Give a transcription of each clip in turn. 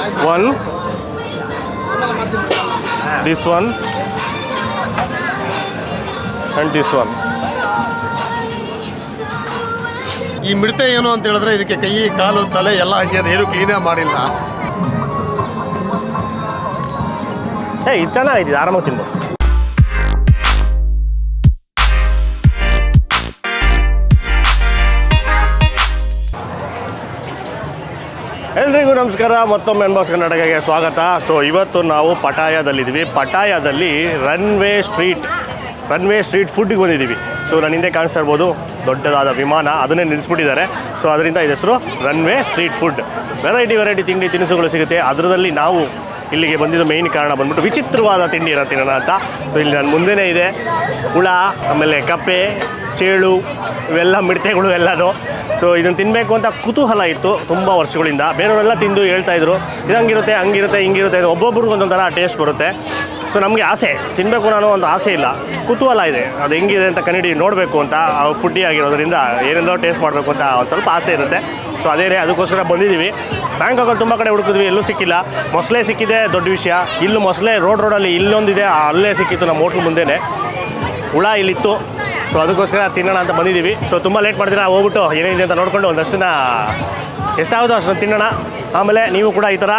One. This one. And this one. ಈ ಮಿಡತೆ ಏನು ಅಂತ ಹೇಳಿದ್ರೆ ಇದಕ್ಕೆ ಕೈ ಕಾಲು ತಲೆ ಎಲ್ಲ ಹಾಕಿದ್ರೆ ಏನು ಕ್ಲೀನೇ ಮಾಡಿಲ್ಲ. ಇದು ಚೆನ್ನಾಗಿದೆ, ಆರಾಮಾಗಿ ತಿನ್ಬೋದು. ಎಲ್ರಿಗೂ ನಮಸ್ಕಾರ, ಮತ್ತೊಮ್ಮೆ ಎನ್ಬಾಸ್ ಕರ್ನಾಟಕಕ್ಕೆ ಸ್ವಾಗತ. ಸೊ ಇವತ್ತು ನಾವು ಪಟಾಯದಲ್ಲಿದ್ದೀವಿ. ಪಟಾಯದಲ್ಲಿ ರನ್ವೇ ಸ್ಟ್ರೀಟ್ ಫುಡ್ಗೆ ಬಂದಿದ್ದೀವಿ. ಸೊ ನಾನು ಹಿಂದೆ ಕಾಣಿಸ್ತಾ ಇರ್ಬೋದು ದೊಡ್ಡದಾದ ವಿಮಾನ, ಅದನ್ನೇ ನಿಲ್ಲಿಸ್ಬಿಟ್ಟಿದ್ದಾರೆ. ಸೊ ಅದರಿಂದ ಇದು ಹೆಸರು ರನ್ವೇ ಸ್ಟ್ರೀಟ್ ಫುಡ್. ವೆರೈಟಿ ತಿಂಡಿ ತಿನಿಸುಗಳು ಸಿಗುತ್ತೆ. ಅದರಲ್ಲಿ ನಾವು ಇಲ್ಲಿಗೆ ಬಂದಿದ್ದು ಮೇಯ್ನ್ ಕಾರಣ ಬಂದ್ಬಿಟ್ಟು ವಿಚಿತ್ರವಾದ ತಿಂಡಿ ತಿನ್ನೋಣ ಅಂತ. ಸೊ ಇಲ್ಲಿ ನನ್ನ ಮುಂದೆನೇ ಇದೆ ಹುಳ, ಆಮೇಲೆ ಕಪ್ಪೆ, ಚೇಳು, ಇವೆಲ್ಲ ಮಿಡತೆಗಳು ಎಲ್ಲನೂ. ಸೊ ಇದನ್ನು ತಿನ್ನಬೇಕು ಅಂತ ಕುತೂಹಲ ಇತ್ತು ತುಂಬ ವರ್ಷಗಳಿಂದ. ಬೇರೆಯವರೆಲ್ಲ ತಿಂದು ಹೇಳ್ತಾಯಿದ್ರು ಇದು ಹಂಗಿರುತ್ತೆ ಹಿಂಗಿರುತ್ತೆ, ಒಬ್ಬೊಬ್ರಿಗೆ ಒಂದೊಂಥರ ಟೇಸ್ಟ್ ಬರುತ್ತೆ. ಸೊ ನಮಗೆ ಆಸೆ ತಿನ್ನಬೇಕು, ನಾನು ಒಂದು ಆಸೆ ಇಲ್ಲ, ಕುತೂಹಲ ಇದೆ ಅದು ಹೆಂಗಿದೆ ಅಂತ ಕನ್ನಡಿ ನೋಡಬೇಕು ಅಂತ. ಫುಡ್ಡಿ ಆಗಿರೋದ್ರಿಂದ ಏನೆಂದೋ ಟೇಸ್ಟ್ ಮಾಡಬೇಕು ಅಂತ ಒಂದು ಸ್ವಲ್ಪ ಆಸೆ ಇರುತ್ತೆ. ಸೊ ಅದಕ್ಕೋಸ್ಕರ ಬಂದಿದ್ದೀವಿ. ಬ್ಯಾಂಕಾಕಲ್ಲಿ ತುಂಬ ಕಡೆ ಹುಡುಕಿದ್ವಿ, ಎಲ್ಲೂ ಸಿಕ್ಕಿಲ್ಲ. ಮೊಸಳೆ ಸಿಕ್ಕಿದೆ, ದೊಡ್ಡ ವಿಷಯ. ಇಲ್ಲೂ ಮೊಸಳೆ ರೋಡಲ್ಲಿ ಇಲ್ಲೊಂದಿದೆ, ಅಲ್ಲೇ ಸಿಕ್ಕಿತ್ತು ನಮ್ಮ ಹೋಟ್ಲ್ ಮುಂದೆನೇ. ಹುಳ ಇಲ್ಲಿತ್ತು. ಸೊ ಅದಕ್ಕೋಸ್ಕರ ತಿನ್ನೋಣ ಅಂತ ಬಂದಿದ್ದೀವಿ. ಸೊ ತುಂಬ ಲೇಟ್ ಮಾಡ್ತೀರಾ, ಹೋಗ್ಬಿಟ್ಟು ಏನೇನಿದೆ ಅಂತ ನೋಡಿಕೊಂಡು ಒಂದಷ್ಟನ್ನ ಎಷ್ಟಾಗುತ್ತೋ ಅಷ್ಟನ್ನು ತಿನ್ನೋಣ. ಆಮೇಲೆ ನೀವು ಕೂಡ ಈ ಥರ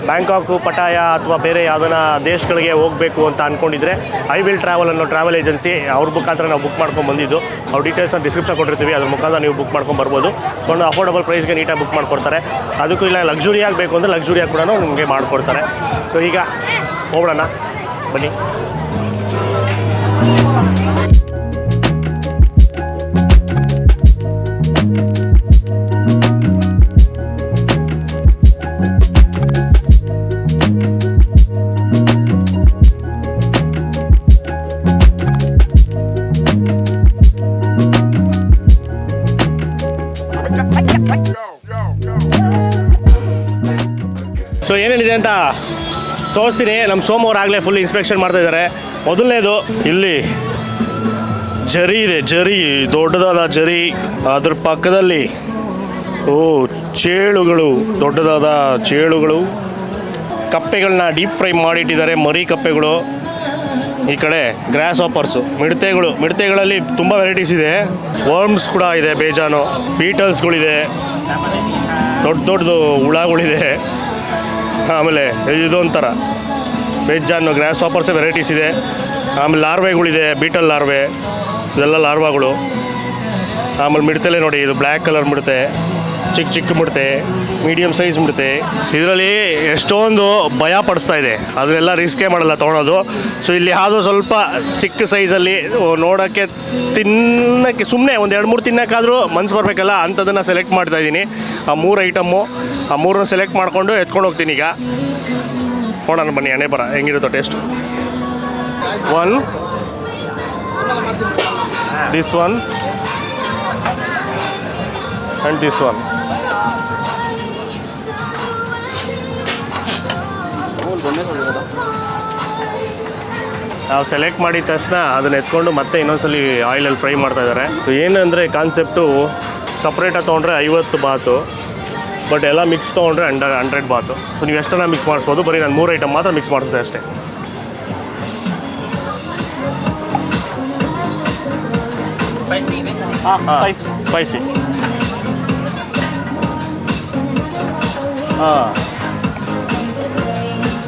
ಬ್ಯಾಂಕಾಕು, ಪಟಾಯ ಅಥವಾ ಬೇರೆ ಯಾವುದನ್ನ ದೇಶಗಳಿಗೆ ಹೋಗಬೇಕು ಅಂತ ಅಂದ್ಕೊಂಡಿದ್ರೆ ಐ ವಿಲ್ ಟ್ರಾವೆಲ್ ಅನ್ನೋ ಟ್ರಾವೆಲ್ ಏಜೆನ್ಸಿ, ಅವ್ರ ಮುಖಾಂತರ ನಾವು ಬುಕ್ ಮಾಡ್ಕೊಂಡು ಬಂದಿದ್ದು. ಅವ್ರ ಡೀಟೇಲ್ಸ್ನ ಡಿಸ್ಕ್ರಿಪ್ಷನ್ ಕೊಟ್ಟಿರ್ತೀವಿ, ಅದ್ರ ಮುಖಾಂತರ ನೀವು ಬುಕ್ ಮಾಡ್ಕೊಂಡು ಬರ್ಬೋದು. ಸೊ ಒಂದು ಅಫೋರ್ಡಬಲ್ ಪ್ರೈಸ್ಗೆ ನೀಟಾಗಿ ಬುಕ್ ಮಾಡಿಕೊಡ್ತಾರೆ. ಅದಕ್ಕೂ ಇಲ್ಲ ಲಕ್ಸುರಿಯಾಗಿ ಬೇಕು ಅಂದರೆ ಲಕ್ಸುರಿಯಾಗಿ ಕೂಡ ನಿಮಗೆ ಮಾಡಿಕೊಡ್ತಾರೆ. ಸೊ ಈಗ ಹೋಗೋಣ ಬನ್ನಿ. ಸೊ ಏನೇನಿದೆ ಅಂತ ತೋರಿಸ್ತೀನಿ. ನಮ್ಮ ಸೋಮವಾರ ಆಗಲೇ ಫುಲ್ ಇನ್ಸ್ಪೆಕ್ಷನ್ ಮಾಡ್ತಾಯಿದ್ದಾರೆ. ಮೊದಲನೇದು ಇಲ್ಲಿ ಜರಿ ಇದೆ, ಜರಿ, ದೊಡ್ಡದಾದ ಜರಿ. ಅದ್ರ ಪಕ್ಕದಲ್ಲಿ ಚೇಳುಗಳು, ದೊಡ್ಡದಾದ ಚೇಳುಗಳು. ಕಪ್ಪೆಗಳನ್ನ ಡೀಪ್ ಫ್ರೈ ಮಾಡಿಟ್ಟಿದ್ದಾರೆ, ಮರಿ ಕಪ್ಪೆಗಳು. ಈ ಕಡೆ ಗ್ರಾಸ್ ಹಾಪರ್ಸು, ಮಿಡತೆಗಳಲ್ಲಿ ತುಂಬ ವೆರೈಟೀಸ್ ಇದೆ. ವರ್ಮ್ಸ್ ಕೂಡ ಇದೆ ಬೇಜಾನು, ಬೀಟಲ್ಸ್ಗಳಿದೆ, ದೊಡ್ಡದು ಹುಳಗಳಿದೆ. ಆಮೇಲೆ ಇದೊಂಥರ ಬೇಜಾನು ಗ್ರಾಸ್ ಹಾಪರ್ಸೇ ವೆರೈಟೀಸ್ ಇದೆ. ಆಮೇಲೆ ಲಾರ್ವೆಗಳಿದೆ, ಬೀಟಲ್ ಲಾರ್ವೆ, ಇದೆಲ್ಲ ಲಾರ್ವಾಗಳು. ಆಮೇಲೆ ಮಿಡತೆಲೆ ನೋಡಿ, ಇದು ಬ್ಲ್ಯಾಕ್ ಕಲರ್ ಮಿಡತೆ, ಚಿಕ್ಕ ಮಿಡತೆ, ಮೀಡಿಯಮ್ ಸೈಜ್ ಮಿಡತೆ. ಇದರಲ್ಲಿ ಎಷ್ಟೊಂದು ಭಯ ಪಡಿಸ್ತಾ ಇದೆ, ಅದನ್ನೆಲ್ಲ ರಿಸ್ಕೇ ಮಾಡಲ್ಲ ತೊಗೊಳೋದು. ಸೊ ಇಲ್ಲಿ ಯಾವುದೋ ಸ್ವಲ್ಪ ಚಿಕ್ಕ ಸೈಜಲ್ಲಿ ನೋಡೋಕ್ಕೆ ತಿನ್ನೋಕ್ಕೆ ಸುಮ್ಮನೆ ಒಂದು 2-3 ತಿನ್ನೋಕ್ಕಾದರೂ ಮನ್ಸು ಬರಬೇಕಲ್ಲ, ಅಂಥದ್ದನ್ನು ಸೆಲೆಕ್ಟ್ ಮಾಡ್ತಾಯಿದ್ದೀನಿ. ಆ 3 ಐಟಮ್ಮು, ಆ 3 ಸೆಲೆಕ್ಟ್ ಮಾಡಿಕೊಂಡು ಎತ್ಕೊಂಡು ಹೋಗ್ತೀನಿ. ಈಗ ನೋಡೋಣ ಬನ್ನಿ, ಹಣೆ ಬರ ಹೆಂಗಿರುತ್ತೋ taste. One, this one and this one. ನಾವು ಸೆಲೆಕ್ಟ್ ಮಾಡಿದ ತಕ್ಷಣ ಅದನ್ನು ಎತ್ಕೊಂಡು ಮತ್ತೆ ಇನ್ನೊಂದ್ಸಲಿ ಆಯಿಲಲ್ಲಿ ಫ್ರೈ ಮಾಡ್ತಾಯಿದ್ದಾರೆ. ಸೊ ಏನಂದರೆ ಕಾನ್ಸೆಪ್ಟು ಸಪ್ರೇಟಾಗಿ ತೊಗೊಂಡ್ರೆ 50 ಬಾತು, ಬಟ್ ಎಲ್ಲ ಮಿಕ್ಸ್ ತೊಗೊಂಡ್ರೆ 100 ಬಾತು. ಸೊ ನೀವು ಎಷ್ಟನ್ನ ಮಿಕ್ಸ್ ಮಾಡಿಸ್ಬೋದು. ಬರೀ ನಾನು 3 ಐಟಮ್ ಮಾತ್ರ ಮಿಕ್ಸ್ ಮಾಡಿಸ್ದೆ ಅಷ್ಟೇ. ಸ್ಪೈಸಿ.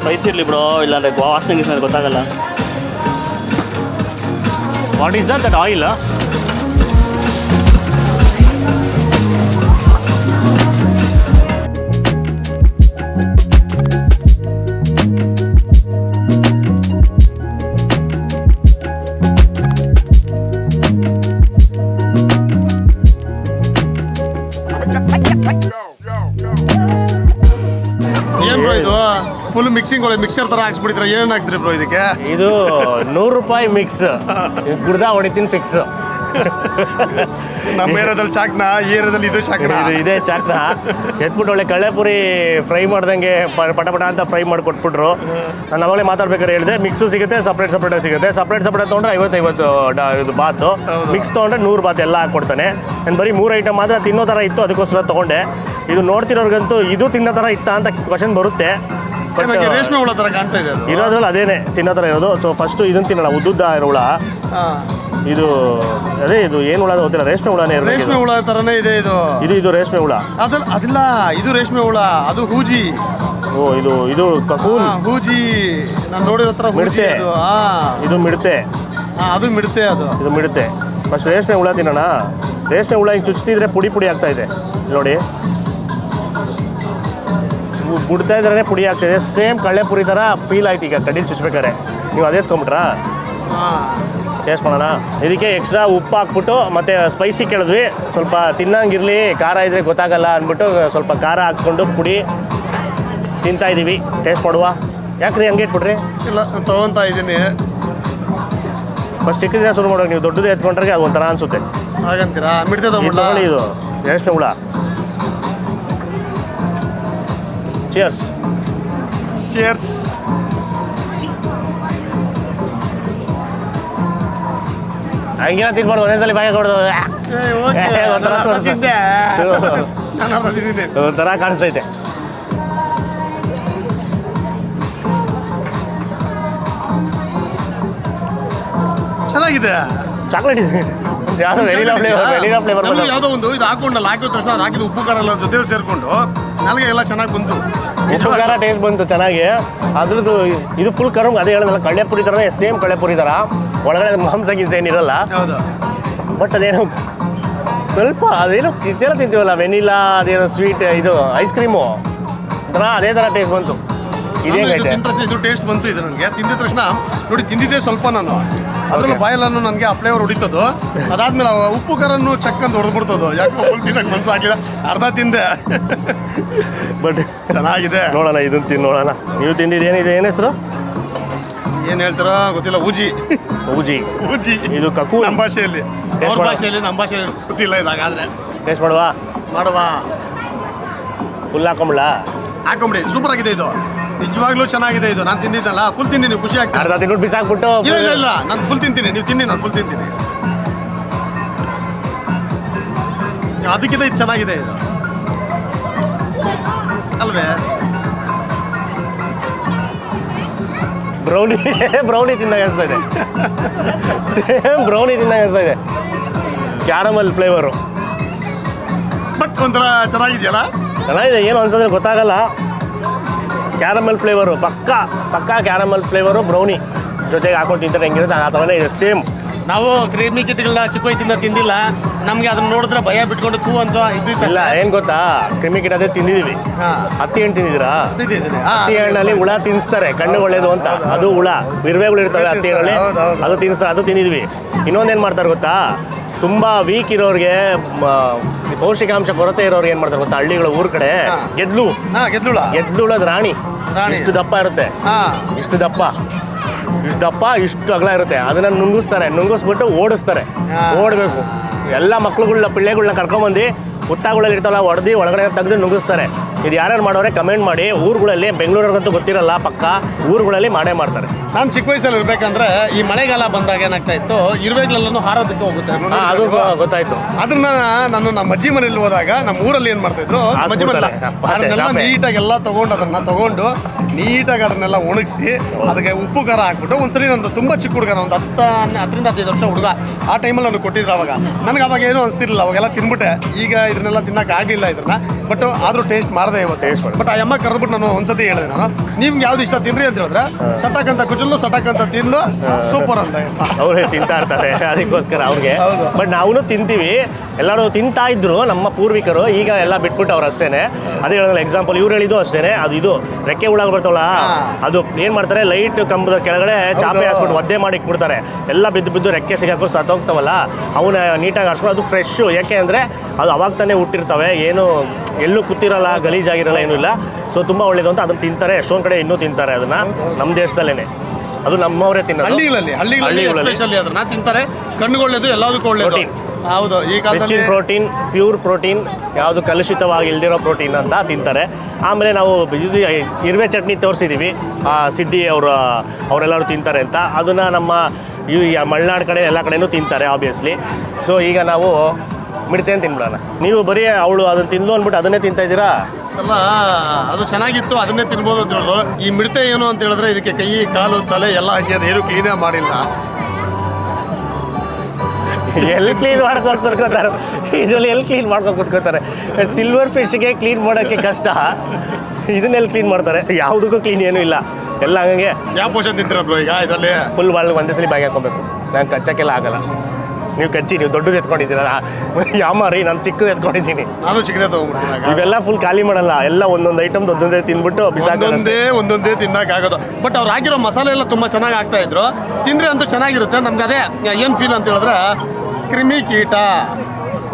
ಸ್ಪೈಸಿ ಇರಲಿ ಬ್ರೋ, ಇಲ್ಲಾಂದರೆ ವಾಸನೆ ಗೊತ್ತಾಗಲ್ಲ. What is that oil? ಏನು ಬ್ರೋ ಇದು? ಫುಲ್ ಮಿಕ್ಸರ್ ಥರ ಹಾಕ್ಸ್ಬಿಟ್ಟಿದ್ರೆ ಏನೇನು ಹಾಕ್ಸ್ರಿ ಬ್ರೋ ಇದಕ್ಕೆ? ಇದು 100 ರೂಪಾಯಿ ಮಿಕ್ಸ್, ಗುಡ್ದ ಹೊಡಿತೀನಿ ಫಿಕ್ಸ್. ನಮ್ಮ ಏರಿಯಾದಲ್ಲಿ ಚಾಕ್ನ, ಈ ಏರಿಯಾದಲ್ಲಿ ಇದು ಚಾಕ್ನ. ಇದೇ ಚಾಕ್ನ ಎತ್ಬಿಟ್ಟು ಒಳ್ಳೆ ಕಳ್ಳೆಪುರಿ ಫ್ರೈ ಮಾಡ್ದಂಗೆ ಪಟ ಅಂತ ಫ್ರೈ ಮಾಡಿ ಕೊಟ್ಬಿಟ್ರು. ನಾನು ಅವಾಗಲೇ ಮಾತಾಡ್ಬೇಕಾದ್ರೆ ಹೇಳಿದೆ ಮಿಕ್ಸು ಸಿಗುತ್ತೆ, ಸಪ್ರೇಟಾಗಿ ಸಿಗುತ್ತೆ. ಸಪ್ರೇಟ್ ತೊಗೊಂಡ್ರೆ 50 ಇದು ಬಾತು, ಮಿಕ್ಸ್ ತೊಗೊಂಡ್ರೆ 100 ಬಾತ್ ಎಲ್ಲ ಹಾಕ್ಕೊಡ್ತಾನೆ. ನಾನು ಬರೀ 3 ಐಟಮ್ ಮಾತ್ರ ತಿನ್ನೋ ಥರ ಇತ್ತು, ಅದಕ್ಕೋಸ್ಕರ ತೊಗೊಂಡೆ. ಇದು ನೋಡ್ತಿರೋರ್ಗಂತೂ ಇದು ತಿನ್ನೋ ಥರ ಇತ್ತಾ ಅಂತ ಕ್ವಶನ್ ಬರುತ್ತೆ. ರೇಷ್ಮೆ ಹುಳ ಥರ ಕಾಣ್ತಾ ಇದೆ ಇರೋದ್ರಲ್ಲಿ ಅದೇನೆ ತಿನ್ನೋ ಥರ ಇರೋದು. ಸೊ ಫಸ್ಟು ಇದನ್ನು ತಿನ್ನೋಣ, ಉದ್ದುದ್ದ ಇರೋ ಹುಳ. ಇದು ಅದೇ ಇದು ಏನು ಹುಳ ಗೊತ್ತಿಲ್ಲ, ರೇಷ್ಮೆ ಹುಳನೇ ಇರಬೇಕು. ರೇಷ್ಮೆ ಹುಳ ಥರನೇ ಇದೆ ಇದು ರೇಷ್ಮೆ ಹುಳ. ಅದಿಲ್ಲ, ಇದು ರೇಷ್ಮೆ ಹುಳ, ಅದು ಹೂಜಿ. ಓ ಇದು ಕಕೂನ್, ಹೂಜಿ. ನಾನು ನೋಡಿರೋ ಹತ್ರ ಮಿಡತೆ. ಇದು ಮಿಡತೆ. ಅದು ಮಿಡತೆ. ಇದು ಮಿಡತೆ. ಫಸ್ಟ್ ರೇಷ್ಮೆ ಹುಳ ತಿನ್ನೋಣ. ರೇಷ್ಮೆ ಹುಳ ಹಿಂಗೆ ಚುಚ್ತಿದ್ರೆ ಪುಡಿ ಆಗ್ತಾ ಇದೆ ನೋಡಿ, ಬಿಡ್ತಾ ಇದ್ರೆ ಪುಡಿ ಆಗ್ತಾಯಿದೆ. ಸೇಮ್ ಕಳ್ಳೆಪುರಿ ಥರ ಫೀಲ್ ಆಯ್ತು ಈಗ ಕಡ್ಡಿಲಿ ಚುಚ್ಬೇಕಾರೆ. ನೀವು ಅದೇ ಎತ್ಕೊಂಬಿಟ್ರಾ? ಟೇಸ್ಟ್ ಮಾಡೋಣ. ಇದಕ್ಕೆ ಎಕ್ಸ್ಟ್ರಾ ಉಪ್ಪು ಹಾಕ್ಬಿಟ್ಟು ಮತ್ತು ಸ್ಪೈಸಿ ಕೇಳಿದ್ವಿ, ಸ್ವಲ್ಪ ತಿನ್ನಂಗಿರಲಿ, ಖಾರ ಇದ್ದರೆ ಗೊತ್ತಾಗಲ್ಲ ಅಂದ್ಬಿಟ್ಟು ಸ್ವಲ್ಪ ಖಾರ ಹಾಕ್ಸ್ಕೊಂಡು ಪುಡಿ ತಿಂತಾಯಿದ್ದೀವಿ. ಟೇಸ್ಟ್ ಮಾಡುವ. ಯಾಕ್ರಿ ಹಂಗೆ ಇಟ್ಬಿಟ್ರಿ? ಇಲ್ಲ, ತೊಗೊತಾ ಇದ್ದೀನಿ. ಫಸ್ಟ್ ಚಿಕ್ಕದಿಂದ ಶುರು ಮಾಡೋಕೆ, ನೀವು ದೊಡ್ಡದು ಎತ್ಕೊಂಡ್ರೆ ಅದು ಒಂಥರ ಅನಿಸುತ್ತೆ. ಹಾಗಂತೀರಾ? ಮಿಡ್ತೆ ತಗೊಳ್ಳಿ. ಇದು ರೇಷ್ಮೆ ಹುಳ. ಚಿಯರ್ಸ್. ಚಿಯರ್ಸ್. ಹಂಗೇನ ತಿನ್ಬಾರ್ದು, ಒಂದೇ ಬಾಯ ಕೊಡೋದು ಒಂಥರ ಕಾಣಿಸ್ತೈತೆ. ಚೆನ್ನಾಗಿದೆ. ಚಾಕ್ಲೇಟ್ ಇದೆ, ಯಾವುದೋ ವೆನಿಲಾ ಫ್ಲೇವರ್ ಯಾವುದೋ ಒಂದು ಇದು ಹಾಕೊಂಡಲ್ಲ, ಹಾಕಿದ ತಕ್ಷಣ ಹಾಕಿದ ಉಪ್ಪು ಖಾರ ಎಲ್ಲ ಜೊತೆ ಸೇರಿಕೊಂಡು ನನಗೆ ಎಲ್ಲ ಚೆನ್ನಾಗಿ ಬಂತು. ಉಪ್ಪು ಖಾರ ಟೇಸ್ಟ್ ಬಂತು ಚೆನ್ನಾಗಿ. ಅದ್ರದ್ದು ಇದು ಫುಲ್ ಕರು, ಅದೇ ಹೇಳೋದಲ್ಲ, ಕಳ್ಳೆಪುರಿ ಥರ, ಸೇಮ್ ಕಳ್ಳೆಪುರಿ ಥರ. ಒಳಗಡೆ ಮಾಂಸ ಗೀಸ ಏನಿರಲ್ಲ. ಬಟ್ ಅದೇನು ಸ್ವಲ್ಪ ಅದೇನು ಇದೆಲ್ಲ ತಿಂತೀವಲ್ಲ, ವೆನಿಲಾ, ಅದೇನೋ ಸ್ವೀಟ್, ಇದು ಐಸ್ ಕ್ರೀಮು ಥರ ಅದೇ ಥರ ಟೇಸ್ಟ್ ಬಂತು. ಇದೇನೈತೆ ಇದು ಟೇಸ್ಟ್ ಬಂತು. ಇದು ನನಗೆ ತಿಂದಿದ ತಕ್ಷಣ ನೋಡಿ, ತಿಂದಿದ್ದೆ ಸ್ವಲ್ಪ ನಾನು, ಅದ್ರಲ್ಲಿ ಬಾಯಲ್ಲೂ ನನಗೆ ಆ ಫ್ಲೇವರ್ ಹೊಡಿತದ್ದು. ಅದಾದ್ಮೇಲೆ ಉಪ್ಪು ಖಾರನ್ನು ಚಕ್ಕಂತ ಹೊಡೆದ್ಬಿಡ್ತದ್ದು. ಯಾಕೋ ಫುಲ್ ತಿನ್ನಕ್ಕೆ ಮನಸ್ಸು ಆಗಿಲ್ಲ, ಅರ್ಧ ತಿಂದೆ. ಬಟ್ ಚೆನ್ನಾಗಿದೆ. ನೋಡೋಣ, ಇದನ್ನು ತಿನ್ನೋಣ. ನೀವು ತಿಂದಿದ್ದೇನಿದೆ, ಏನು ಹೆಸರು? ಏನು ಹೇಳ್ತಾರೋ ಗೊತ್ತಿಲ್ಲ. ಊಜಿ. ಇದು ಕಕು. ನಮ್ಮ ಭಾಷೆಯಲ್ಲಿ, ನಮ್ಮ ಭಾಷೆಯಲ್ಲಿ ಗೊತ್ತಿಲ್ಲ. ಇದಾಗಾದ್ರೆ ಟೇಸ್ಟ್ ಮಾಡುವ. ಫುಲ್ ಹಾಕೊಂಬಿಡಿ. ಸೂಪರ್ ಆಗಿದೆ ಇದು, ನಿಜವಾಗ್ಲೂ ಚೆನ್ನಾಗಿದೆ. ಇದು ನಾನು ತಿಂದಿದ್ದಲ್ಲ, ಫುಲ್ ತಿಂತೀನಿ, ಖುಷಿ ಆಗ್ತದೆ. ಅರ್ಧ ತಿಂಗಳು ಬಿಸಾಕ್ಬಿಟ್ಟು ಇಲ್ಲ, ನಾನು ಫುಲ್ ತಿಂತೀನಿ. ನೀವು ತಿನ್ನಿ, ನಾನು ಫುಲ್ ತಿಂತೀನಿ. ಅದಕ್ಕಿಂತ ಇದು ಚೆನ್ನಾಗಿದೆ ಇದು ಅಲ್ವೇ? ಬ್ರೌನಿ ತಿಂದಾಗ ಅನಿಸ್ತಾ ಇದೆ. ಸೇಮ್ ಬ್ರೌನಿ ತಿಂದಾಗ ಅನಿಸ್ತಾ ಇದೆ. ಕ್ಯಾರಮಲ್ ಫ್ಲೇವರು, ಬಟ್ ಒಂಥರ ಚೆನ್ನಾಗಿದೆಯಲ್ಲ. ಚೆನ್ನಾಗಿದೆ, ಏನು ಅನ್ಸೋದ್ರೆ ಗೊತ್ತಾಗಲ್ಲ. ಕ್ಯಾರಮಲ್ ಫ್ಲೇವರು ಪಕ್ಕ ಕ್ಯಾರಮಲ್ ಫ್ಲೇವರು. ಬ್ರೌನಿ ಜೊತೆಗೆ ಹಾಕೊಂಡು ತಿಂತಾರೆ ಹೆಂಗಿರುತ್ತೆ ಆ ಥರನೇ ಇದೆ ಸೇಮ್. ನಾವು ಕ್ರೀಮಿ ಕಿಟ್ಗಳನ್ನ ಚಿಕ್ಕ ವಯಸ್ಸಿಂದ ತಿಂದಿಲ್ಲ. ನಮಗೆ ಅದನ್ನ ನೋಡಿದ್ರೆ ಭಯ ಬಿಟ್ಕೊಂಡು ತೂ ಅಂತ ಇಲ್ಲ. ಏನು ಗೊತ್ತಾ, ಕ್ರಿಮಿ ಕಿಟ್ ಅದೇ ತಿಂದಿದ್ದೀವಿ. ಹತ್ತಿ ಹಣ್ಣು ತಿಂದಿದ್ದೀರಾ? ಹತ್ತಿ ಹಣ್ಣಲ್ಲಿ ಹುಳ ತಿನ್ನಿಸ್ತಾರೆ, ಕಣ್ಣು ಒಳ್ಳೇದು ಅಂತ. ಅದು ಹುಳ, ಇರುವೆಗಳು ಇರ್ತವೆ ಹತ್ತಿ ಹಣ್ಣಲ್ಲಿ, ಅದು ತಿನ್ನಿಸ್ತಾರೆ, ಅದು ತಿಂದಿದ್ವಿ. ಇನ್ನೊಂದೇನು ಮಾಡ್ತಾರೆ ಗೊತ್ತಾ, ತುಂಬ ವೀಕ್ ಇರೋರಿಗೆ, ಪೌಷ್ಟಿಕಾಂಶ ಕೊರತೆ ಇರೋರಿಗೆ ಏನು ಮಾಡ್ತಾರೆ ಗೊತ್ತಾ, ಹಳ್ಳಿಗಳ ಊರ ಕಡೆ ಗೆದ್ಲುಳದ ರಾಣಿ ಇಷ್ಟು ದಪ್ಪ ಇರುತ್ತೆ. ಇಷ್ಟು ದಪ್ಪ ಇಷ್ಟು ಅಗಲ ಇರುತ್ತೆ. ಅದನ್ನ ನುಂಗಿಸ್ಬಿಟ್ಟು ಓಡಿಸ್ತಾರೆ. ಓಡಬೇಕು. ಎಲ್ಲ ಪಿಳ್ಳೆಗಳನ್ನ ಕರ್ಕೊಂಬಂದು ಹುಟ್ಟಗಳಲ್ಲಿ ಇರ್ತಾವಲ್ಲ ಹೊಡೆದು ಒಳಗಡೆ ತೆಗೆದು ನುಗ್ಗಿಸ್ತಾರೆ. ಇದು ಯಾರ್ಯಾರು ಮಾಡೋರೆ ಕಮೆಂಟ್ ಮಾಡಿ. ಊರುಗಳಲ್ಲಿ, ಬೆಂಗಳೂರಿಗಂತೂ ಗೊತ್ತಿರಲ್ಲ, ಪಕ್ಕ ಊರುಗಳಲ್ಲಿ ಮಾಡ್ತಾರೆ. ನಾನು ಚಿಕ್ಕ ವಯಸ್ಸಲ್ಲಿ ಇರ್ಬೇಕಂದ್ರೆ ಈ ಮಳೆಗಾಲ ಬಂದಾಗ ಏನಾಗ್ತಾ ಇತ್ತು, ಇರುವೆಗಳೆಲ್ಲನೂ ಹಾರೋದಕ್ಕೆ ಹೋಗುತ್ತೆ. ಅದು ಗೊತ್ತಾಯ್ತು. ಅದನ್ನ ನಾನು ನಮ್ಮ ಅಜ್ಜಿ ಮನೇಲಿ ಹೋದಾಗ ನಮ್ಮ ಊರಲ್ಲಿ ಏನ್ ಮಾಡ್ತಾ ಇದ್ರು, ಅದನ್ನೆಲ್ಲ ನೀಟಾಗೆಲ್ಲ ತಗೊಂಡು ನೀಟಾಗಿ ಅದನ್ನೆಲ್ಲ ಒಣಗಿಸಿ ಅದಕ್ಕೆ ಉಪ್ಪು ಖಾರ ಹಾಕ್ಬಿಟ್ಟು ಒಂದ್ಸರಿ ನಂದು ತುಂಬ ಚಿಕ್ಕ ಹುಡುಗ, ಒಂದು 10-15 ವರ್ಷ ಹುಡುಗ, ಆ ಟೈಮಲ್ಲಿ ನನಗೆ ಕೊಟ್ಟಿದ್ರು. ನನಗೆ ಅವಾಗ ಏನೂ ಅನಿಸ್ತಿರ್ಲಿಲ್ಲ, ಅವಾಗೆಲ್ಲ ತಿನ್ಬಿಟ್ಟೆ. ಈಗ ಇದನ್ನೆಲ್ಲ ತಿನ್ನಕ್ಕೆ ಆಗಲಿಲ್ಲ ಇದನ್ನ, ಬಟ್ ಆದರೂ ಟೇಸ್ಟ್ ಮಾಡಿದೆ ಇವತ್ತು. ಬಟ್ ಆ ಅಮ್ಮ ಕರೆದ್ಬಿಟ್ಟು ನಾನು ಒಂದ್ಸತಿ ಹೇಳಿದೆ, ನಿಮ್ಗೆ ಯಾವ್ದು ಇಷ್ಟ ತಿನ್ರಿ ಅಂತ ಹೇಳಿದ್ರೆ, ಸಟಕ್ ಅಂತ ತಿಂದು ಸೂಪರ್ ಅಂತ ಅವ್ರೇ ತಿಂತಾ ಇರ್ತಾರೆ, ಅದಕ್ಕೋಸ್ಕರ ಅವ್ರಿಗೆ. ಬಟ್ ನಾವು ತಿಂತೀವಿ, ಎಲ್ಲರೂ ತಿಂತಾ ಇದ್ರು ನಮ್ಮ ಪೂರ್ವಿಕರು. ಈಗ ಎಲ್ಲ ಬಿಟ್ಬಿಟ್ಟು ಅವ್ರು ಅಷ್ಟೇನೆ. ಅದೇ ಹೇಳಿದ್ರೆ ಎಕ್ಸಾಂಪಲ್ ಇವ್ರು ಹೇಳಿದ್ದು ಅಷ್ಟೇನೆ. ಅದು ಇದು ರೆಕ್ಕೆ ಹುಳ ಬರ್ತಾವಲ್ಲ, ಅದು ಏನು ಮಾಡ್ತಾರೆ, ಲೈಟ್ ಕಂಬದ ಕೆಳಗಡೆ ಚಾಪೆ ಹಾಕ್ಬಿಟ್ಟು ಒದ್ದೆ ಮಾಡಿ ಇಟ್ಬಿಡ್ತಾರೆ. ಎಲ್ಲ ಬಿದ್ದು ರೆಕ್ಕೆ ಸಿಗಾಕೊಂಡು ಸತ್ತೋಗ್ತಾವಲ್ಲ, ಅವನ್ನ ನೀಟಾಗಿ ಹಾಕ್ಸ್ಕೊಂಡು ಅದು ಫ್ರೆಶ್ಶು. ಯಾಕೆ ಅಂದರೆ ಅದು ಅವಾಗ ತಾನೇ ಹುಟ್ಟಿರ್ತವೆ, ಏನು ಎಲ್ಲೂ ಕೂತಿರಲ್ಲ, ಗಲೀಜಾಗಿರಲ್ಲ, ಏನೂ ಇಲ್ಲ. ಸೊ ತುಂಬ ಒಳ್ಳೇದು ಅಂತ ಅದನ್ನು ತಿಂತಾರೆ. ಎಷ್ಟೊಂದು ಕಡೆ ಇನ್ನೂ ತಿಂತಾರೆ ಅದನ್ನು, ನಮ್ಮ ದೇಶದಲ್ಲೇ. ಅದು ನಮ್ಮವರೇ ತಿನ್ನೋದು. ಹಳ್ಳಿಗಳಲ್ಲಿ ಎಸ್ಪೆಷಲಿ ಅದನ್ನ ತಿಂತಾರೆ. ಕಣ್ಣುಗೊಳ್ಳೇದು, ಎಲ್ಲದಕ್ಕೂ ಒಳ್ಳೇದು. Protein. ಹೌದು. ಈ ರಿಚ್ ಕಾಲದಲ್ಲಿ ಇನ್ ಪ್ರೋಟೀನ್, ಪ್ಯೂರ್ ಪ್ರೋಟೀನ್, ಯಾವುದು ಕಲುಷಿತವಾಗಿ ಇಲ್ದಿರೋ ಪ್ರೋಟೀನ್ ಅಂತ ತಿಂತಾರೆ. ಆಮೇಲೆ ನಾವು ಇದು ಇರುವೆ ಚಟ್ನಿ ತೋರಿಸಿದ್ದೀವಿ, ಸಿದ್ದಿ ಅವರೆಲ್ಲರೂ ತಿಂತಾರೆ ಅಂತ. ಅದನ್ನು ನಮ್ಮ ಈ ಮಲೆನಾಡು ಕಡೆ ಎಲ್ಲ ಕಡೆನೂ ತಿಂತಾರೆ ಆಬ್ವಿಯಸ್ಲಿ. ಸೊ ಈಗ ನಾವು ಮಿಡ್ತೇನೆ ತಿನ್ಬಿಡೋಣ. ನೀವು ಬರೀ ಅವಳು ಅದನ್ನು ತಿಂದು ಅಂದ್ಬಿಟ್ಟು ಅದನ್ನೇ ತಿಂತಾ ಇದ್ದೀರಾ? ಅಲ್ಲ, ಅದು ಚೆನ್ನಾಗಿತ್ತು, ಅದನ್ನೇ ತಿನ್ಬೋದು ಅಂತ ಹೇಳೋದು. ಈ ಮಿಡತೆ ಏನು ಅಂತ ಹೇಳಿದ್ರೆ ಇದಕ್ಕೆ ಕೈ, ಕಾಲು, ತಲೆ ಎಲ್ಲ ಹಾಕಿ ಏನು ಕ್ಲೀನೇ ಮಾಡಿಲ್ಲ. ಎಲ್ಲಿ ಕ್ಲೀನ್ ಮಾಡ್ಕೊಂಡು ಕುತ್ಕೋತಾರೆ ಇದರಲ್ಲಿ, ಎಲ್ಲಿ ಕ್ಲೀನ್ ಮಾಡ್ಕೊಂಡು ಕುತ್ಕೋತಾರೆ? ಸಿಲ್ವರ್ ಫಿಶ್ಗೆ ಕ್ಲೀನ್ ಮಾಡೋಕ್ಕೆ ಕಷ್ಟ, ಇದನ್ನೆಲ್ಲಿ ಕ್ಲೀನ್ ಮಾಡ್ತಾರೆ? ಯಾವುದಕ್ಕೂ ಕ್ಲೀನ್ ಏನೂ ಇಲ್ಲ, ಎಲ್ಲ ಹಂಗೆ. ಯಾವ ಪೋಷನ್ ತಿಂತೀರಬ್ರು ಈಗ ಇದರಲ್ಲಿ? ಫುಲ್ ಬಾಳ್ಗೆ ಒಂದೇ ಸಲ ಬ್ಯಾಗ್ ಹಾಕೊಬೇಕು. ನಾನು ಕಚ್ಚಕ್ಕೆಲ್ಲ ಆಗಲ್ಲ. ನೀವು ಕಚ್ಚಿ, ನೀವು ದೊಡ್ಡದು ಎತ್ಕೊಂಡಿದ್ದೀರಲ್ಲ. ಯಾಮಾರಿ, ನಾನು ಚಿಕ್ಕದು ಎತ್ಕೊಂಡಿದ್ದೀನಿ. ನಾನು ಚಿಕ್ಕದೇ ತೊಗೊಂಡ್ಬಿಡ್ತೀನಿ. ಇವೆಲ್ಲ ಫುಲ್ ಖಾಲಿ ಮಾಡಲ್ಲ, ಎಲ್ಲ ಒಂದೊಂದು ಐಟಮ್ ದೊಡ್ಡದೇ ತಿಂದ್ಬಿಟ್ಟು ಒಂದೊಂದೇ ತಿನ್ನಕ್ಕಾಗೋದು. ಬಟ್ ಅವ್ರು ಹಾಕಿರೋ ಮಸಾಲೆ ಎಲ್ಲ ತುಂಬ ಚೆನ್ನಾಗಿ ಆಗ್ತಾ ಇದ್ರು. ತಿಂದ್ರೆ ಅಂತೂ ಚೆನ್ನಾಗಿರುತ್ತೆ. ನಮ್ಗೆ ಅದೇ ಏನು ಫೀಲ್ ಅಂತ ಹೇಳಿದ್ರೆ ಕ್ರಿಮಿ ಕೀಟ.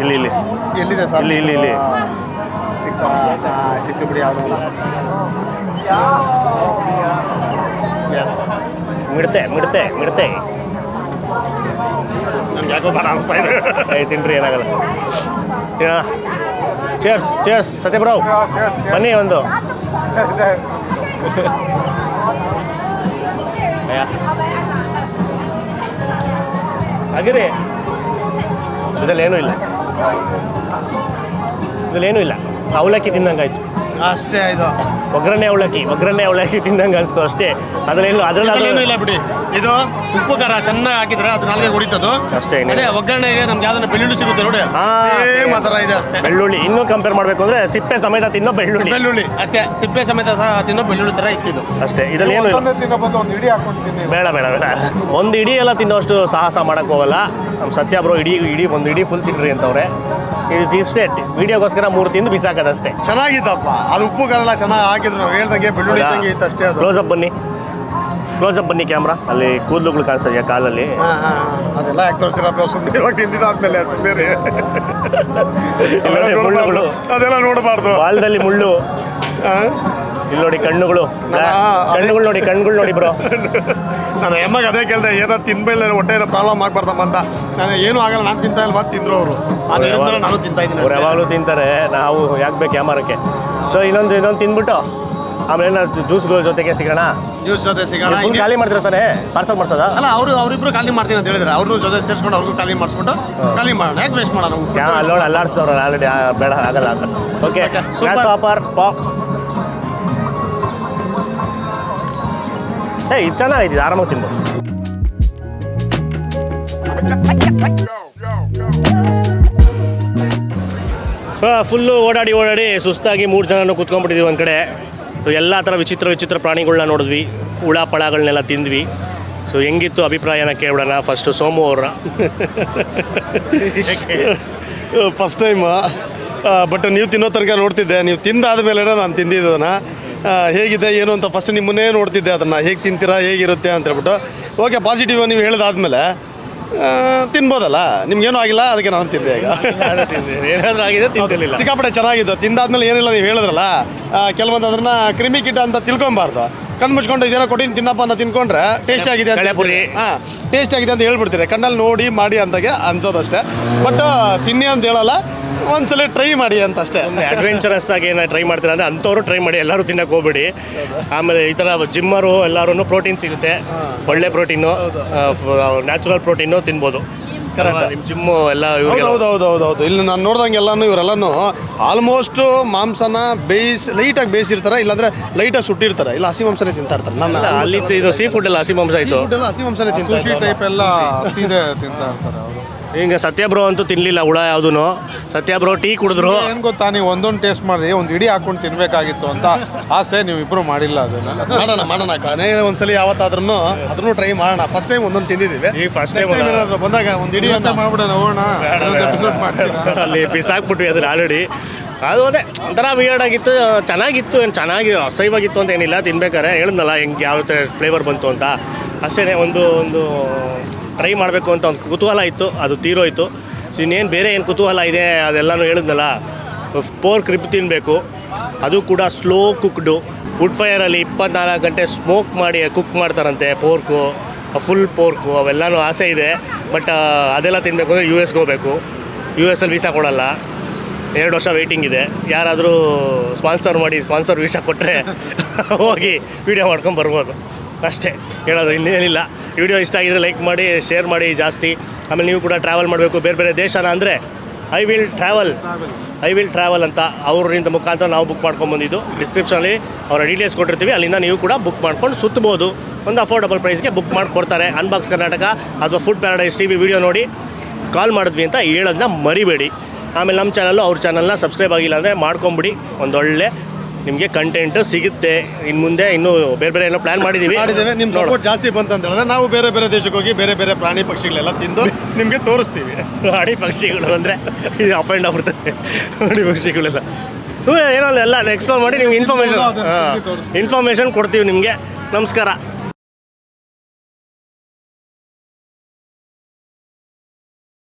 ಇಲ್ಲಿ ಎಲ್ಲಿದೆ ಸರ್? ಇಲ್ಲಿ ಸಿಕ್ಕ ಬಿಡಿ. ಯಾವುದಲ್ಲ, ಎಸ್, ಮಿಡ್ತೆ ನನ್ಗೆ ಯಾಕೋ ಬೇಡ ಅನಿಸ್ತಾ ಇದೆ. ತಿನ್ರಿ, ಏನಾಗಲ್ಲ. ಚೇರ್ಸ್ ಸತ್ಯಬ್ರಾವ್, ಬನ್ನಿ ಒಂದು. ಹಾಗಿರಿ, ಇದರಲ್ಲೇನೂ ಇಲ್ಲ. ಅವಲಕ್ಕಿ ತಿನ್ನಂಗಾಯ್ತು ಅಷ್ಟೇ. ಇದು ಒಗ್ಗರಣೆ ಅವಲಕ್ಕಿ ತಿಂದಂಗೆ ಅನಿಸ್ತು ಅಷ್ಟೇ. ಅದ್ರಲ್ಲಿ ಇಲ್ಲ ಬಿಡಿ. ಇದು ಉಪ್ಪು ಖಾರ ಚೆನ್ನಾಗಿ ಹಾಕಿದ್ರೆ ಅದು ನಾಲ್ಗೆ ಹೊಡಿತದು ಅಷ್ಟೇ. ಅದೇ ಒಗ್ಗರಣೆಗೆ ನಮ್ಗೆ ಯಾವ್ದನ್ನ ಬೆಳ್ಳುಳ್ಳಿ ಸಿಗುತ್ತೆ ನೋಡಿ, ಆ ಥರ ಇದೆ ಅಷ್ಟೇ. ಬೆಳ್ಳುಳ್ಳಿ ಇನ್ನೂ ಕಂಪೇರ್ ಮಾಡಬೇಕು ಅಂದರೆ ಸಿಪ್ಪೆ ಸಮೇತ ತಿನ್ನೋ ಬೆಳ್ಳುಳ್ಳಿ ಅಷ್ಟೇ. ಸಿಪ್ಪೆ ಸಮೇತ ತಿನ್ನೋ ಬೆಳ್ಳುಳ್ಳಿ ಥರ ಇಟ್ಟಿದ್ದು ಅಷ್ಟೇ. ಇದರಲ್ಲಿ ಏನು ಬೇಡ. ಒಂದು ಇಡೀ ಎಲ್ಲ ತಿನ್ನೋಷ್ಟು ಸಾಹಸ ಮಾಡೋಕ್ಕೆ ಹೋಗಲ್ಲ. ನಮ್ಮ ಸತ್ಯ ಬ್ರೋ ಇಡೀ ಒಂದು ಇಡೀ ಫುಲ್ ತಿನ್ರಿ ಅಂತವ್ರೆ. ಇದು ಇಷ್ಟೇ, ವಿಡಿಯೋಗೋಸ್ಕರ 3 ತಿಂದು ಬಿಸಾಕೋದಷ್ಟೇ. ಚೆನ್ನಾಗಿತ್ತಪ್ಪ, ಅದು ಉಪ್ಪು ಖಾರ ಚೆನ್ನಾಗಿ ಹಾಕಿದ್ರು. ನಾವು ಹೇಳ್ದಂಗೆ ಬೆಳ್ಳುಳ್ಳಿ ಇದ್ದಂಗೆ ಇತ್ತು ಅಷ್ಟೇ. ಅದು ಕ್ಲೋಸಪ್ ಬನ್ನಿ ಕ್ಯಾಮ್ರಾ. ಅಲ್ಲಿ ಕೂದಲುಗಳು ಕಾಣಿಸ್ತಾ ಇದೆಯಾ ಕಾಲಲ್ಲಿ? ಅದೆಲ್ಲ ಯಾಕೆ ತೋರಿಸಿರಪ್ಪ? ಸುಮ್ಮನೆ ಇವಾಗ ತಿಂದಿದ್ದಾದ್ಮೇಲೆ ಸುಮ್ಮನೆ ಮುಳ್ಳುಗಳು ಅದೆಲ್ಲ ನೋಡಬಾರ್ದು. ಬಾಲದಲ್ಲಿ ಮುಳ್ಳು. ಇಲ್ಲಿ ನೋಡಿ ಕಣ್ಣುಗಳು ನೋಡಿ ಬ್ರೋ. ನಾನು ಎಮ್ಮಗೆ ಅದೇ ಕೇಳಿದೆ, ಏನೋ ತಿನ್ಬೇಡ ಹೊಟ್ಟೆ ಏನೋ ಪ್ರಾಬ್ಲಮ್ ಆಗ್ಬಾರ್ದಮ್ಮ ಅಂತ. ನಾನು ಏನೂ ಆಗಲ್ಲ, ನಾನು ತಿಂತಾ ಇಲ್ಲ, ಮತ್ತೆ ತಿಂದ್ರು ಅವರು. ನಾನು ತಿಂತಾ ಇದ್ದೀನಿ. ಅವ್ರು ಯಾವಾಗಲೂ ತಿಂತಾರೆ, ನಾವು ಯಾಕೆ ಬೇಕು ಕ್ಯಾಮರಕ್ಕೆ. ಸೊ ಇನ್ನೊಂದು ತಿಂದ್ಬಿಟ್ಟು ಆಮೇಲೆ ನಾವು ಜ್ಯೂಸ್ಗಳ ಜೊತೆಗೆ ಸಿಗೋಣ. ಫುಲ್ ಖಾಲಿ ಮಾಡ್ತಿರ್ತಾನೆ, ಪಾರ್ಸಲ್ ಮಾಡ್ಸೋದ? ಅಲ್ಲ, ಅವರಿಬ್ರು ಖಾಲಿ ಮಾಡ್ತೀನಿ ಅಂತ ಹೇಳಿದ್ರೆ ಅವ್ರ ಜೊತೆ ಸೇರಿಸ್ಕೊಂಡು ಅವ್ರಿಗೂ ಖಾಲಿ ಮಾಡಿಸ್ಬಿಟ್ಟು ಖಾಲಿ ಮಾಡೋಣ. ಯಾಕೆ ವೇಸ್ಟ್ ಮಾಡೋಣ? ಅಲ್ಲೋಣ ಅಲ್ಲಾಡ್ಸೋರು ಆಲ್ರೆಡಿ, ಬೇಡ ಆಗಲ್ಲ ಅಂತ. Okay, super pop. ಇದು ಚೆನ್ನಾಗಿದೆ, ಆರಾಮಾಗಿ ತಿನ್ಬೋದು. ಫುಲ್ಲು ಓಡಾಡಿ ಸುಸ್ತಾಗಿ 3 ಜನನೂ ಕೂತ್ಕೊಂಡ್ಬಿಟ್ಟಿದ್ವಿ ಒಂದು ಕಡೆ. ಎಲ್ಲ ಥರ ವಿಚಿತ್ರ ಪ್ರಾಣಿಗಳನ್ನ ನೋಡಿದ್ವಿ, ಹುಳ ಪಳಗಳನ್ನೆಲ್ಲ ತಿಂದ್ವಿ. ಸೊ ಹೆಂಗಿತ್ತು ಅಭಿಪ್ರಾಯನ ಕೇಳೋಣ. ಫಸ್ಟು ಸೋಮು ಅವ್ರ ಫಸ್ಟ್ ಟೈಮ್. ಬಟ್ ನೀವು ತಿನ್ನೋ ತನಕ ನೋಡ್ತಿದ್ದೆ, ನೀವು ತಿಂದಾದ್ಮೇಲೆ ನಾನು ತಿಂದಿದ್ದನ್ನು ಹೇಗಿದೆ ಏನು ಅಂತ ಫಸ್ಟ್ ನಿಮ್ಮನ್ನೇ ನೋಡ್ತಿದ್ದೆ. ಅದನ್ನು ಹೇಗೆ ತಿಂತೀರಾ, ಹೇಗಿರುತ್ತೆ ಅಂತ ಹೇಳ್ಬಿಟ್ಟು. ಓಕೆ, ಪಾಸಿಟಿವ್ ನೀವು ಹೇಳಿದಾದ್ಮೇಲೆ ತಿನ್ಬೋದಲ್ಲ, ನಿಮ್ಗೇನೂ ಆಗಿಲ್ಲ, ಅದಕ್ಕೆ ನಾನು ತಿಂದೆ. ಈಗ ಏನಾದರೂ ಆಗಿದೆ, ಸಿಕ್ಕಾಪಟ್ಟೆ ಚೆನ್ನಾಗಿದ್ದು. ತಿಂದಾದ್ಮೇಲೆ ಏನಿಲ್ಲ, ನೀವು ಹೇಳಿದ್ರಲ್ಲ, ಕೆಲವೊಂದು ಅದನ್ನು ಕ್ರಿಮಿ ಕೀಟ ಅಂತ ತಿಳ್ಕೊಬಾರ್ದು. ಕಣ್ಣು ಮುಚ್ಕೊಂಡು ಇದೇನೋ ಕೊಟ್ಟಿದ್ದು ತಿನ್ನಪ್ಪ ಅಂತ ತಿನ್ಕೊಂಡ್ರೆ ಟೇಸ್ಟ್ ಆಗಿದೆ ಅಂತ ಟೇಸ್ಟ್ ಆಗಿದೆ ಅಂತ ಹೇಳ್ಬಿಡ್ತೀರಿ. ಕಣ್ಣಲ್ಲಿ ನೋಡಿ ಮಾಡಿ ಅಂದಾಗೆ ಅನ್ಸೋದಷ್ಟೇ. ಬಟ್ ತಿನ್ನಿ ಅಂತ ಹೇಳಲ್ಲ, ಒಂದ್ಸಲ ಟ್ರೈ ಮಾಡಿ ಅಂತ ಅಷ್ಟೇ. ಅಡ್ವೆಂಚರಸ್ ಆಗಿ ಏನೋ ಟ್ರೈ ಮಾಡ್ತೀರ ಅಂದರೆ ಅಂಥವ್ರು ಟ್ರೈ ಮಾಡಿ, ಎಲ್ಲರೂ ತಿನ್ನಕ್ಕೆ ಹೋಗ್ಬೇಡಿ. ಆಮೇಲೆ ಈ ಥರ ಜಿಮ್ಮರು ಎಲ್ಲರೂ ಪ್ರೋಟೀನ್ ಸಿಗುತ್ತೆ, ಒಳ್ಳೆ ಪ್ರೋಟೀನು, ನ್ಯಾಚುರಲ್ ಪ್ರೋಟೀನು ತಿನ್ಬೋದು. ನಿಮ್ಮ ಜಿಮ್ಮು ಎಲ್ಲ ಹೌದು. ಇಲ್ಲಿ ನಾನು ನೋಡ್ದಂಗೆ ಇವರೆಲ್ಲನೂ ಆಲ್ಮೋಸ್ಟ್ ಮಾಂಸನ ಲೈಟಾಗಿ ಬೇಯಿಸಿರ್ತಾರೆ, ಇಲ್ಲಾಂದ್ರೆ ಲೈಟಾಗಿ ಸುಟ್ಟಿರ್ತಾರೆ, ಇಲ್ಲ ಹಸಿ ಮಾಂಸನೇ ತಿಂತಾ ಇರ್ತಾರೆ. ನಾನು ಅಲ್ಲಿ ಇದು ಸೀ ಫುಡ್ ಎಲ್ಲ ಹಸಿ ಮಾಂಸ ಆಯಿತು, ಹಸಿ ಮಾಂಸನೇ ತಿಂತಾ ಟೈಪ್ ಎಲ್ಲ ಸೀದೆ ತಿಂತಾ ಇರ್ತಾರೆ ಅವರು. ಈಗ ಸತ್ಯಬ್ರೋ ಅಂತೂ ತಿನ್ನಲಿಲ್ಲ ಹುಳ ಯಾವುದೂ. ಸತ್ಯಬ್ರೋ ಟೀ ಕುಡಿದ್ರು. ಏನು ಗೊತ್ತಾ, ನೀವು ಒಂದೊಂದು ಟೇಸ್ಟ್ ಮಾಡಿ ಒಂದು ಇಡೀ ಹಾಕೊಂಡು ತಿನ್ಬೇಕಾಗಿತ್ತು ಅಂತ ಆಸೆ, ನೀವು ಇಬ್ಬರು ಮಾಡಿಲ್ಲ. ಅದನ್ನ ಮಾಡೋಣ ಕಣೆ, ಒಂದ್ಸಲಿ ಯಾವತ್ತಾದ್ರೂ ಅದನ್ನು ಟ್ರೈ ಮಾಡೋಣ. ಫಸ್ಟ್ ಟೈಮ್ ಒಂದೊಂದು ತಿಂದಿದ್ದೀವಿ, ಈ ಫಸ್ಟ್ ಟೈಮ್ ಏನಾದರೂ ಬಂದಾಗ ಒಂದು ಇಡೀ ಅಂತ ಮಾಡ್ಬಿಡೋಣ, ಹೋಗೋಣ. ಅಲ್ಲಿ ಬಿಸಾಕ್ಬಿಟ್ವಿ ಅದನ್ನ ಆಲ್ರೆಡಿ. ಅದು ಅದೇ ಒಂಥರ ವಿಯರ್ಡ್ ಆಗಿತ್ತು, ಚೆನ್ನಾಗಿತ್ತು. ಏನು ಚೆನ್ನಾಗಿ ಅಸಹ್ಯವಾಗಿತ್ತು ಅಂತ ಏನಿಲ್ಲ, ತಿನ್ಬೇಕಾರೆ ಹೇಳಿದ್ನಲ್ಲ ಹೆಂಗೆ ಯಾವ ಫ್ಲೇವರ್ ಬಂತು ಅಂತ ಅಷ್ಟೇ. ಒಂದು ಟ್ರೈ ಮಾಡಬೇಕು ಅಂತ ಒಂದು ಕುತೂಹಲ ಇತ್ತು, ಅದು ತೀರೋಯ್ತು. ಸೊ ಇನ್ನೇನು ಬೇರೆ ಏನು ಕುತೂಹಲ ಇದೆ ಅದೆಲ್ಲನೂ ಹೇಳಿದ್ನಲ್ಲ. ಪೋರ್ಕ್ ರಿಬ್ ತಿನ್ನಬೇಕು, ಅದು ಕೂಡ ಸ್ಲೋ ಕುಕ್ಡು. ವುಡ್ ಫೈರಲ್ಲಿ 24 ಗಂಟೆ ಸ್ಮೋಕ್ ಮಾಡಿ ಕುಕ್ ಮಾಡ್ತಾರಂತೆ ಪೋರ್ಕು, ಫುಲ್ ಪೋರ್ಕು, ಅವೆಲ್ಲನೂ ಆಸೆ ಇದೆ. ಬಟ್ ಅದೆಲ್ಲ ತಿನ್ನಬೇಕು ಅಂದರೆ ಯು ಎಸ್ಗೆ ಹೋಗಬೇಕು. ಯು ಎಸ್ ಅಲ್ಲಿ ವೀಸಾ ಕೊಡಲ್ಲ, 2 ವರ್ಷ ವೆಯ್ಟಿಂಗ್ ಇದೆ. ಯಾರಾದರೂ ಸ್ಪಾನ್ಸರ್ ವೀಸಾ ಕೊಟ್ಟರೆ ಹೋಗಿ ವೀಡಿಯೋ ಮಾಡ್ಕೊಂಡು ಬರ್ಬೋದು. ಅಷ್ಟೇ ಹೇಳೋದು, ಇನ್ನೇನಿಲ್ಲ. ವಿಡಿಯೋ ಇಷ್ಟ ಆಗಿದ್ರೆ ಲೈಕ್ ಮಾಡಿ, ಶೇರ್ ಮಾಡಿ ಜಾಸ್ತಿ. ಆಮೇಲೆ ನೀವು ಕೂಡ ಟ್ರಾವೆಲ್ ಮಾಡಬೇಕು ಬೇರೆ ಬೇರೆ ದೇಶನ ಅಂದರೆ ಐ ವಿಲ್ ಟ್ರಾವೆಲ್ ಅಂತ ಅವರಿಂದ ಮುಖಾಂತರ ನಾವು ಬುಕ್ ಮಾಡ್ಕೊಂಡ್ಬಂದಿದ್ದು. ಡಿಸ್ಕ್ರಿಪ್ಷನಲ್ಲಿ ಅವರ ಡೀಟೇಲ್ಸ್ ಕೊಟ್ಟಿರ್ತೀವಿ, ಅಲ್ಲಿಂದ ನೀವು ಕೂಡ ಬುಕ್ ಮಾಡ್ಕೊಂಡು ಸುತ್ತಬೋದು. ಒಂದು ಅಫೋರ್ಡಬಲ್ ಪ್ರೈಸ್ಗೆ ಬುಕ್ ಮಾಡಿಕೊಡ್ತಾರೆ. ಅನ್ಬಾಕ್ಸ್ ಕರ್ನಾಟಕ ಅಥವಾ ಫುಡ್ ಪ್ಯಾರಡೈಸ್ TV ವಿಡಿಯೋ ನೋಡಿ ಕಾಲ್ ಮಾಡಿದ್ವಿ ಅಂತ ಹೇಳೋದನ್ನ ಮರಿಬೇಡಿ. ಆಮೇಲೆ ನಮ್ಮ ಚಾನಲ್ಲು ಅವ್ರ ಚಾನಲ್ನ ಸಬ್ಸ್ಕ್ರೈಬ್ ಆಗಿಲ್ಲ ಅಂದರೆ ಮಾಡ್ಕೊಂಬಿಡಿ. ಒಂದೊಳ್ಳೆ ನಿಮಗೆ ಕಂಟೆಂಟ್ ಸಿಗುತ್ತೆ. ಇನ್ನು ಮುಂದೆ ಇನ್ನೂ ಬೇರೆ ಬೇರೆ ಏನೋ ಪ್ಲ್ಯಾನ್ ಮಾಡಿದ್ದೀವಿ. ನಿಮ್ಮ ಸಪೋರ್ಟ್ ಜಾಸ್ತಿ ಬಂತು ಅಂತ ಹೇಳಿದ್ರೆ ನಾವು ಬೇರೆ ಬೇರೆ ದೇಶಕ್ಕೆ ಹೋಗಿ ಬೇರೆ ಬೇರೆ ಪ್ರಾಣಿ ಪಕ್ಷಿಗಳೆಲ್ಲ ತಿಂದು ನಿಮಗೆ ತೋರಿಸ್ತೀವಿ. ಪ್ರಾಣಿ ಪಕ್ಷಿಗಳು ಅಂದರೆ ಇದು ಅಪ್ ಆ್ಯಂಡ್ ಆಗ್ಬಿಡ್ತದೆ. ಪ್ರಾಣಿ ಪಕ್ಷಿಗಳೆಲ್ಲ ಸುಮ್ಮನೆ ಏನೋ ಎಲ್ಲ ಎಕ್ಸ್ಪ್ಲೋರ್ ಮಾಡಿ ನಿಮ್ಗೆ ಇನ್ಫಾರ್ಮೇಷನ್ ಕೊಡ್ತೀವಿ ನಿಮಗೆ. ನಮಸ್ಕಾರ.